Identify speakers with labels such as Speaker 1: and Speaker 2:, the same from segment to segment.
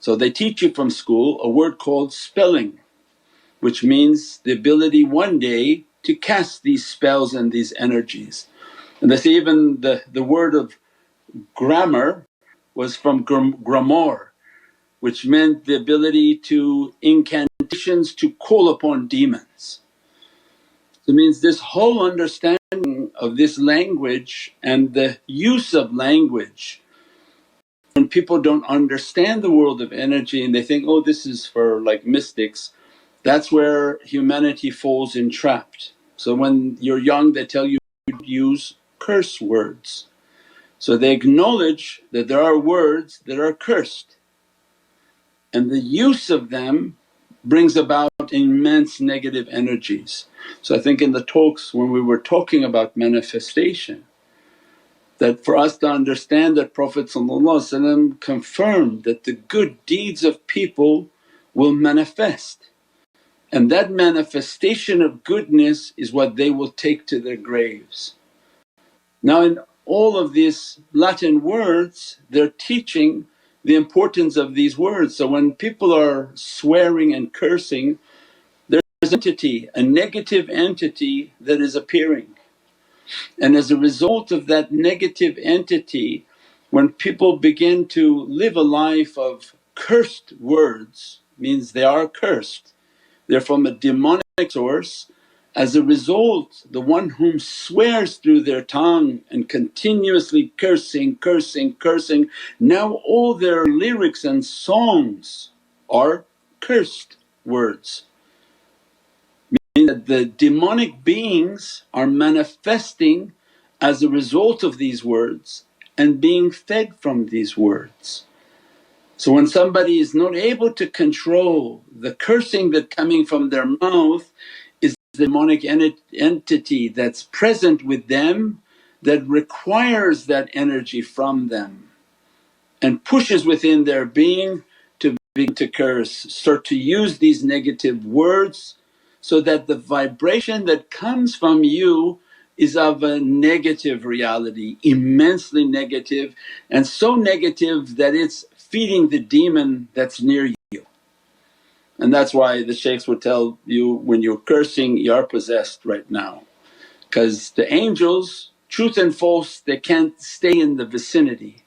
Speaker 1: So they teach you from school a word called spelling, which means the ability one day to cast these spells and these energies. And they say even the word of grammar was from grammar, which meant the ability to incantations to call upon demons. So it means this whole understanding of this language and the use of language. When people don't understand the world of energy and they think, oh this is for like mystics, that's where humanity falls entrapped. So when you're young they tell you use curse words. So they acknowledge that there are words that are cursed and the use of them brings about immense negative energies. So I think in the talks when we were talking about manifestation, that for us to understand that Prophet confirmed that the good deeds of people will manifest, and that manifestation of goodness is what they will take to their graves. Now in all of these Latin words they're teaching the importance of these words. So when people are swearing and cursing, there's an entity, a negative entity that is appearing. And as a result of that negative entity, when people begin to live a life of cursed words, means they are cursed, they're from a demonic source. As a result, the one whom swears through their tongue and continuously cursing, now all their lyrics and songs are cursed words. Meaning that the demonic beings are manifesting as a result of these words and being fed from these words. So when somebody is not able to control the cursing that coming from their mouth, is the demonic entity that's present with them that requires that energy from them and pushes within their being to begin to curse, start to use these negative words, so that the vibration that comes from you is of a negative reality, immensely negative, and so negative that it's feeding the demon that's near you. And that's why the shaykhs would tell you, when you're cursing you are possessed right now, because the angels, truth and false, they can't stay in the vicinity.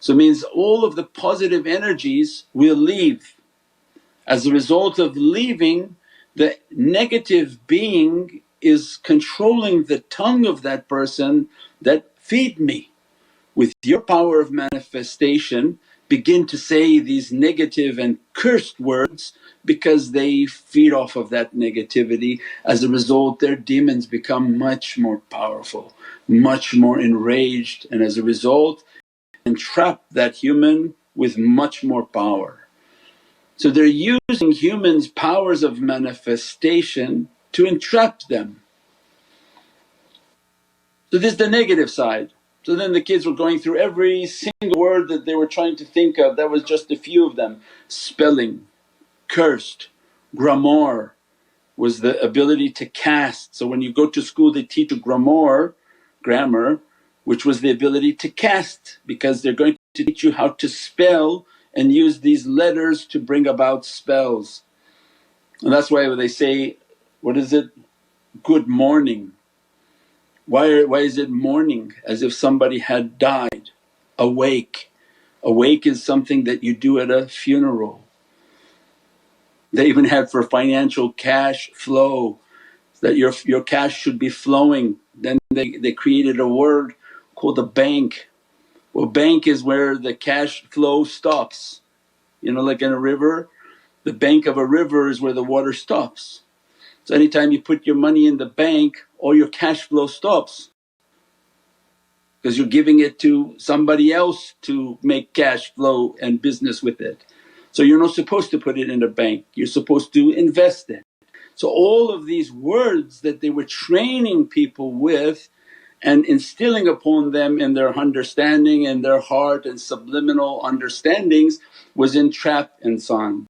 Speaker 1: So it means all of the positive energies will leave. As a result of leaving, the negative being is controlling the tongue of that person, that feed me. With your power of manifestation begin to say these negative and cursed words, because they feed off of that negativity. As a result their demons become much more powerful, much more enraged, and as a result entrap that human with much more power. So they're using humans' powers of manifestation to entrap them. So this is the negative side. So then the kids were going through every single word that they were trying to think of, that was just a few of them. Spelling, cursed, grammar was the ability to cast. So when you go to school they teach you grammar, which was the ability to cast, because they're going to teach you how to spell and use these letters to bring about spells. And that's why they say, what is it? Good morning. Why is it morning? As if somebody had died. Awake. Awake is something that you do at a funeral. They even had for financial cash flow, that your cash should be flowing. Then they created a word called a bank. Well, bank is where the cash flow stops. Like in a river, the bank of a river is where the water stops. So anytime you put your money in the bank, all your cash flow stops, because you're giving it to somebody else to make cash flow and business with it. So you're not supposed to put it in a bank, you're supposed to invest it. So all of these words that they were training people with and instilling upon them in their understanding and their heart and subliminal understandings was entrap insan.